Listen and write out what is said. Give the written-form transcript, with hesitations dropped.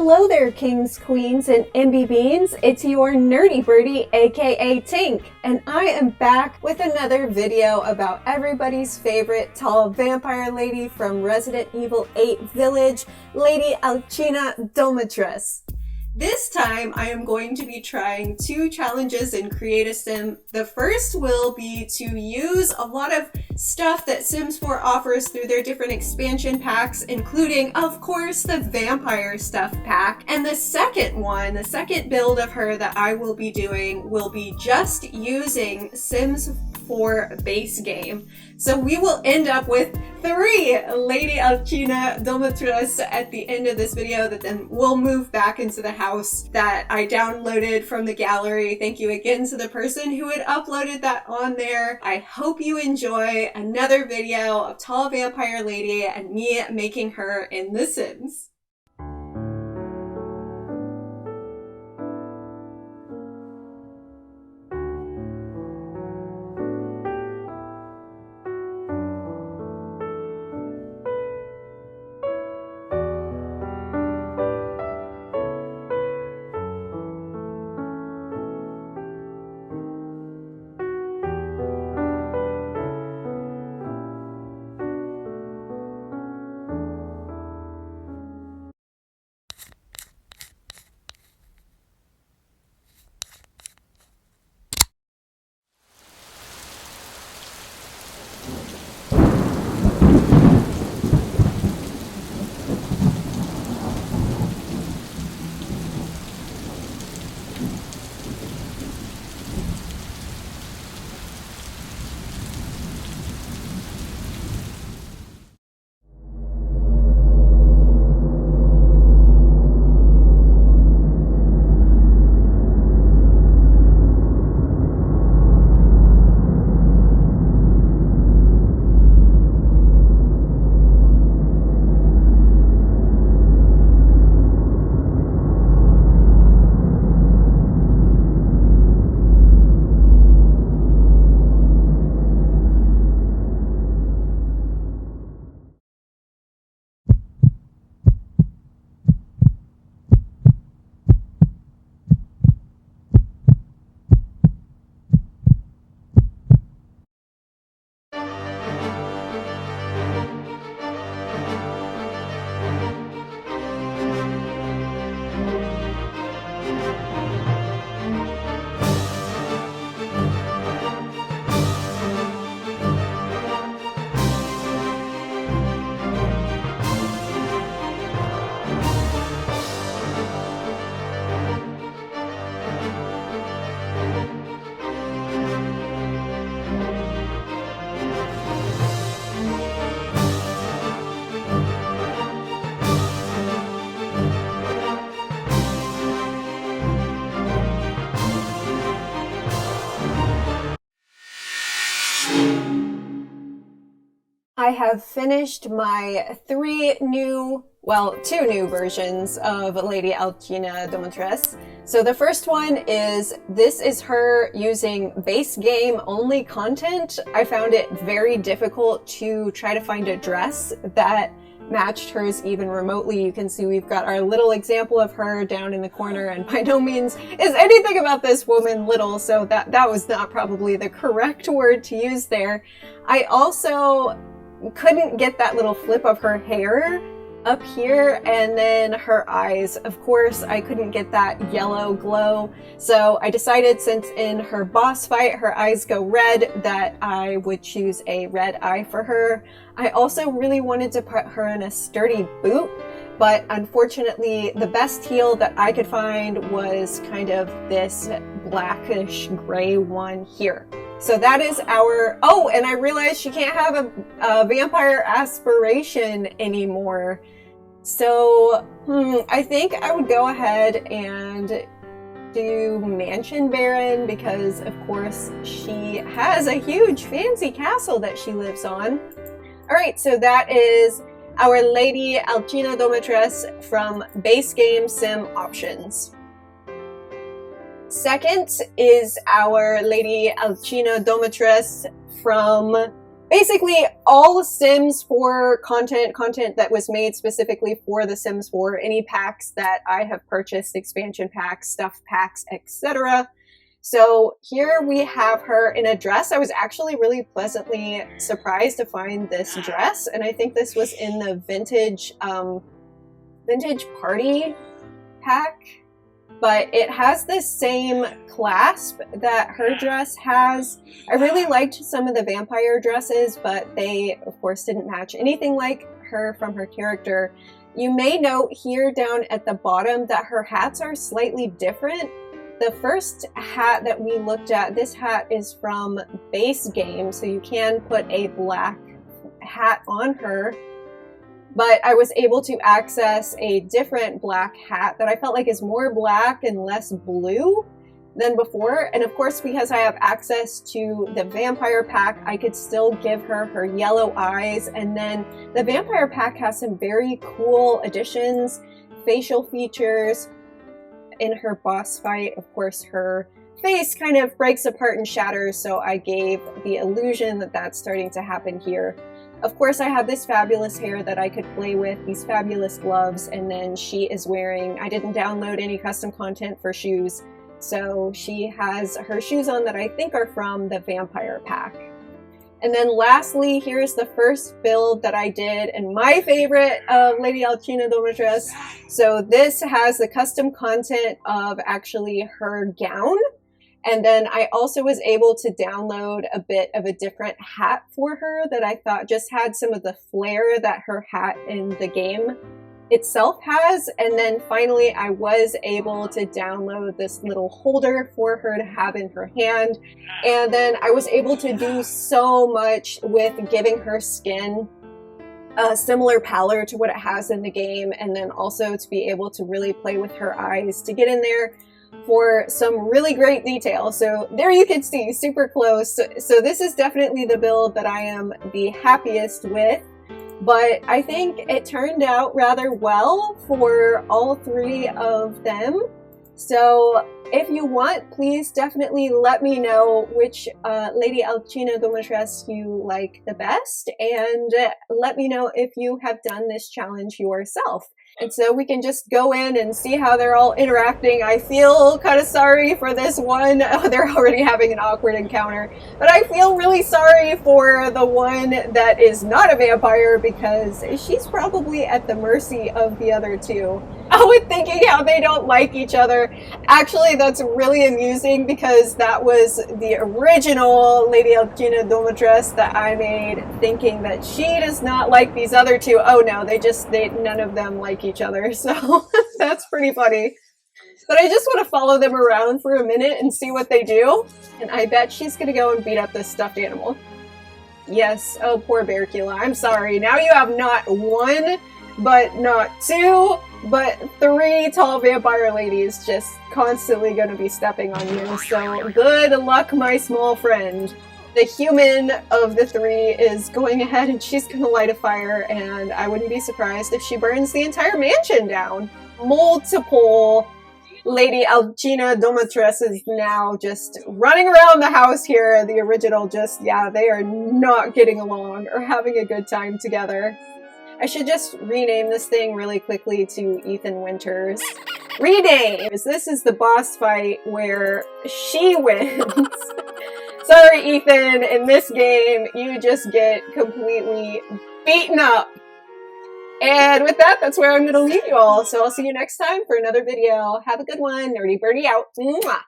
Hello there, kings, queens, and MB Beans. It's your Nyrdy Byrdy, aka Tink, and I am back with another video about everybody's favorite tall vampire lady from Resident Evil 8 Village, Lady Alcina Dimitrescu. This time, I am going to be trying two challenges in Create a Sim. The first will be to use a lot of stuff that Sims 4 offers through their different expansion packs, including, of course, the Vampire Stuff pack. And the second one, the second build of her that I will be doing, will be just using Sims 4 base game. So we will end up with 3 Lady Alcina Dimitrescu at the end of this video that then we'll move back into the house that I downloaded from the gallery. Thank you again to the person who had uploaded that on there. I hope you enjoy another video of Tall Vampire Lady and me making her in The Sims. I have finished my 2 new versions of Lady Alcina Dimitrescu. So the first one is, this is her using base game only content. I found it very difficult to try to find a dress that matched hers even remotely. You can see we've got our little example of her down in the corner, and by no means is anything about this woman little, so that was not probably the correct word to use there. I also couldn't get that little flip of her hair up here, and then her eyes. Of course, I couldn't get that yellow glow, so I decided, since in her boss fight her eyes go red, that I would choose a red eye for her. I also really wanted to put her in a sturdy boot, but unfortunately the best heel that I could find was kind of this blackish gray one here. So that is our, oh, and I realized she can't have a vampire aspiration anymore. So, I think I would go ahead and do Mansion Baron, because of course she has a huge fancy castle that she lives on. Alright, so that is our Lady Alcina Dimitrescu from base game sim options. Second is our Lady Alcina Dimitrescu from basically all Sims 4 content that was made specifically for the Sims 4, any packs that I have purchased, expansion packs, stuff packs, etc. So here we have her in a dress. I was actually really pleasantly surprised to find this dress, and I think this was in the vintage party pack, but it has the same clasp that her dress has. I really liked some of the vampire dresses, but they of course didn't match anything like her from her character. You may note here down at the bottom that her hats are slightly different. The first hat that we looked at, this hat is from base game, so you can put a black hat on her, but I was able to access a different black hat that I felt like is more black and less blue than before. And of course, because I have access to the vampire pack, I could still give her her yellow eyes. And then the vampire pack has some very cool additions, facial features. In her boss fight, of course, her face kind of breaks apart and shatters, so I gave the illusion that that's starting to happen here. Of course, I have this fabulous hair that I could play with, these fabulous gloves, and then she is wearing, I didn't download any custom content for shoes, so she has her shoes on that I think are from the vampire pack. And then lastly, here's the first build that I did, and my favorite of Lady Alcina Dimitrescu. So this has the custom content of actually her gown. And then I also was able to download a bit of a different hat for her that I thought just had some of the flair that her hat in the game itself has. And then finally, I was able to download this little holder for her to have in her hand. And then I was able to do so much with giving her skin a similar pallor to what it has in the game. And then also to be able to really play with her eyes to get in there for some really great detail. So there you can see super close. So this is definitely the build that I am the happiest with. But I think it turned out rather well for all three of them. So if you want, please definitely let me know which Lady Alcina Dimitrescu you like the best, and let me know if you have done this challenge yourself. And so we can just go in and see how they're all interacting. I feel kind of sorry for this one. Oh, they're already having an awkward encounter. But I feel really sorry for the one that is not a vampire, because she's probably at the mercy of the other two. Oh, and thinking how they don't like each other. Actually, that's really amusing, because that was the original Lady Alcina Dimitrescu that I made, thinking that she does not like these other two. Oh no, none of them like each other, so that's pretty funny. But I just want to follow them around for a minute and see what they do, and I bet she's gonna go and beat up this stuffed animal. Yes, oh poor Bearcula, I'm sorry. Now you have not one, but not two, but three tall vampire ladies just constantly gonna be stepping on you, so good luck, my small friend. The human of the three is going ahead and she's gonna light a fire, and I wouldn't be surprised if she burns the entire mansion down. Multiple Lady Alcina Dimitrescu is now just running around the house here. The original just, yeah, they are not getting along or having a good time together. I should just rename this thing really quickly to Ethan Winters. Rename! This is the boss fight where she wins. Sorry, Ethan, in this game, you just get completely beaten up. And with that, that's where I'm going to leave you all. So I'll see you next time for another video. Have a good one. Nyrdy Byrdy out. Mwah!